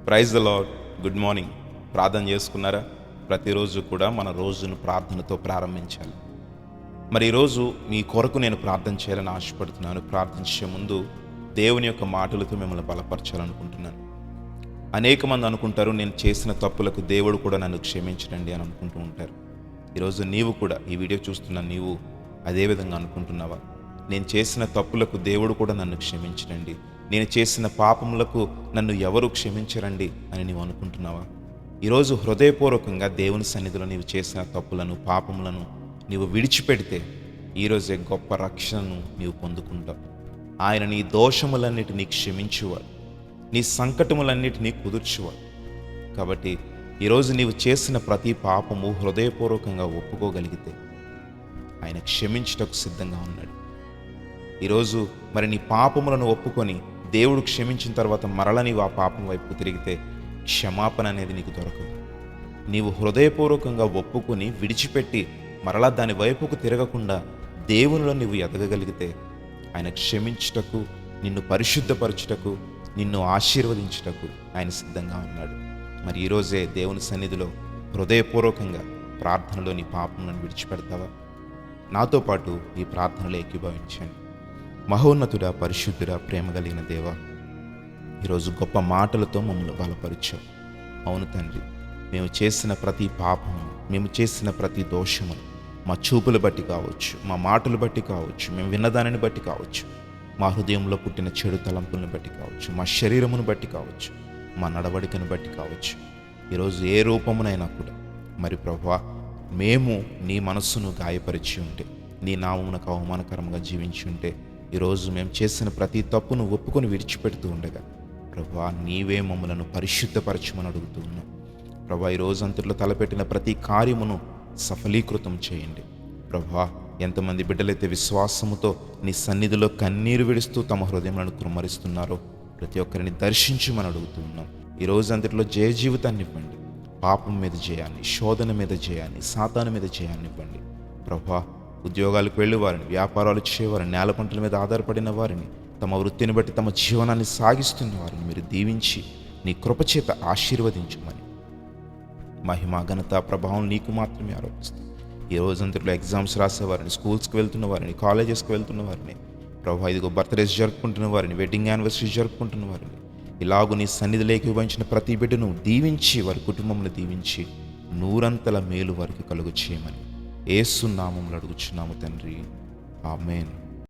Praise the lord. Good morning. ప్రార్థన చేసుకున్నారా? ప్రతిరోజు కూడా మన రోజును ప్రార్థనతో ప్రారంభించాలి. మరి ఈరోజు మీ కొరకు నేను ప్రార్థన చేయాలని ఆశపడుతున్నాను. ప్రార్థించే ముందు దేవుని యొక్క మాటలతో మిమ్మల్ని బలపరచాలనుకుంటున్నాను. అనేక మంది అనుకుంటారు, నేను చేసిన తప్పులకు దేవుడు కూడా నన్ను క్షమించడండి అని అనుకుంటూ ఉంటారు. ఈరోజు నీవు కూడా, ఈ వీడియో చూస్తున్న నీవు అదే విధంగా అనుకుంటున్నావా? నేను చేసిన తప్పులకు దేవుడు కూడా నన్ను క్షమించడండి, నేను చేసిన పాపములకు నన్ను ఎవరు క్షమించరండి అని నీవు అనుకుంటున్నావా? ఈరోజు హృదయపూర్వకంగా దేవుని సన్నిధిలో నీవు చేసిన తప్పులను, పాపములను నీవు విడిచిపెడితే ఈరోజే గొప్ప రక్షణను నీవు పొందుకుంటావు. ఆయన నీ దోషములన్నిటినీ క్షమించువాడు, నీ సంకటములన్నిటినీ కుదుర్చువాడు. కాబట్టి ఈరోజు నీవు చేసిన ప్రతి పాపము హృదయపూర్వకంగా ఒప్పుకోగలిగితే ఆయన క్షమించుటకు సిద్ధంగా ఉన్నాడు. ఈరోజు మరి నీ పాపములను ఒప్పుకొని దేవుడు క్షమించిన తర్వాత మరల నీవు ఆ పాపం వైపు తిరిగితే క్షమాపణ అనేది నీకు దొరకదు. నీవు హృదయపూర్వకంగా ఒప్పుకొని విడిచిపెట్టి మరలా దాని వైపుకు తిరగకుండా దేవునిలో నీవు ఎదగగలిగితే ఆయన క్షమించుటకు, నిన్ను పరిశుద్ధపరచుటకు, నిన్ను ఆశీర్వదించుటకు ఆయన సిద్ధంగా ఉన్నాడు. మరి ఈరోజే దేవుని సన్నిధిలో హృదయపూర్వకంగా ప్రార్థనలో నీ పాపములను విడిచిపెడతావా? నాతో పాటు ఈ ప్రార్థనలో ఏకీభవించండి. మహోన్నతుడా, పరిశుద్ధుడా, ప్రేమ కలిగిన దేవా, ఈరోజు గొప్ప మాటలతో మమ్మల్ని బలపరిచావు. అవును తండ్రి, మేము చేసిన ప్రతి పాపము, మేము చేసిన ప్రతి దోషమును మా చూపులు బట్టి కావచ్చు, మా మాటలు బట్టి కావచ్చు, మేము విన్నదానిని బట్టి కావచ్చు, మా హృదయంలో పుట్టిన చెడు తలంపులను బట్టి కావచ్చు, మా శరీరమును బట్టి కావచ్చు, మా నడవడికను బట్టి కావచ్చు, ఈరోజు ఏ రూపమునైనా కూడా మరి ప్రభువా, మేము నీ మనస్సును గాయపరిచి ఉంటే, నీ నామమునకు అవమానకరంగా జీవించి ఉంటే, ఈరోజు మేము చేసిన ప్రతి తప్పును ఒప్పుకొని విడిచిపెడుతూ ఉండగా ప్రభువా, నీవే మమ్మలను పరిశుద్ధపరచమని అడుగుతూ ఉన్నాం. ప్రభువా, ఈ రోజంతట్లో తలపెట్టిన ప్రతి కార్యమును సఫలీకృతం చేయండి. ప్రభువా, ఎంతమంది బిడ్డలైతే విశ్వాసముతో నీ సన్నిధిలో కన్నీరు విడుస్తూ తమ హృదయములను కుమ్మరిస్తున్నారో ప్రతి ఒక్కరిని దర్శించమని అడుగుతూ ఉన్నాం. ఈ రోజంతట్లో జయ జీవితాన్ని ఇవ్వండి. పాపం మీద జయాన్ని, శోధన మీద జయాన్ని, సాతాను మీద జయాన్ని ఇవ్వండి. ప్రభువా, ఉద్యోగాలకు వెళ్ళే వారిని, వ్యాపారాలు చేయవారిని, నేల పంటల మీద ఆధారపడిన వారిని, తమ వృత్తిని బట్టి తమ జీవనాన్ని సాగిస్తున్న వారిని మీరు దీవించి నీ కృపచేత ఆశీర్వదించమని మహిమ, ఘనత, ప్రభావం నీకు మాత్రమే ఆరోపిస్తాం. ఈ రోజంతట్లో ఎగ్జామ్స్ రాసేవారిని, స్కూల్స్కి వెళ్తున్న వారిని, కాలేజెస్కి వెళ్తున్న వారిని, ప్రభా ఇదిగో బర్త్డేస్ జరుపుకుంటున్న వారిని, వెడ్డింగ్ యానివర్సరీ జరుపుకుంటున్న వారిని, ఇలాగూ నీ సన్నిధిలోకి వహించిన ప్రతి బిడ్డను దీవించి, వారి కుటుంబంలో దీవించి నూరంతల మేలు వారికి కలుగు చేయమని యేసు నామములో అడుగుచున్నాము తండ్రి. ఆమేన్.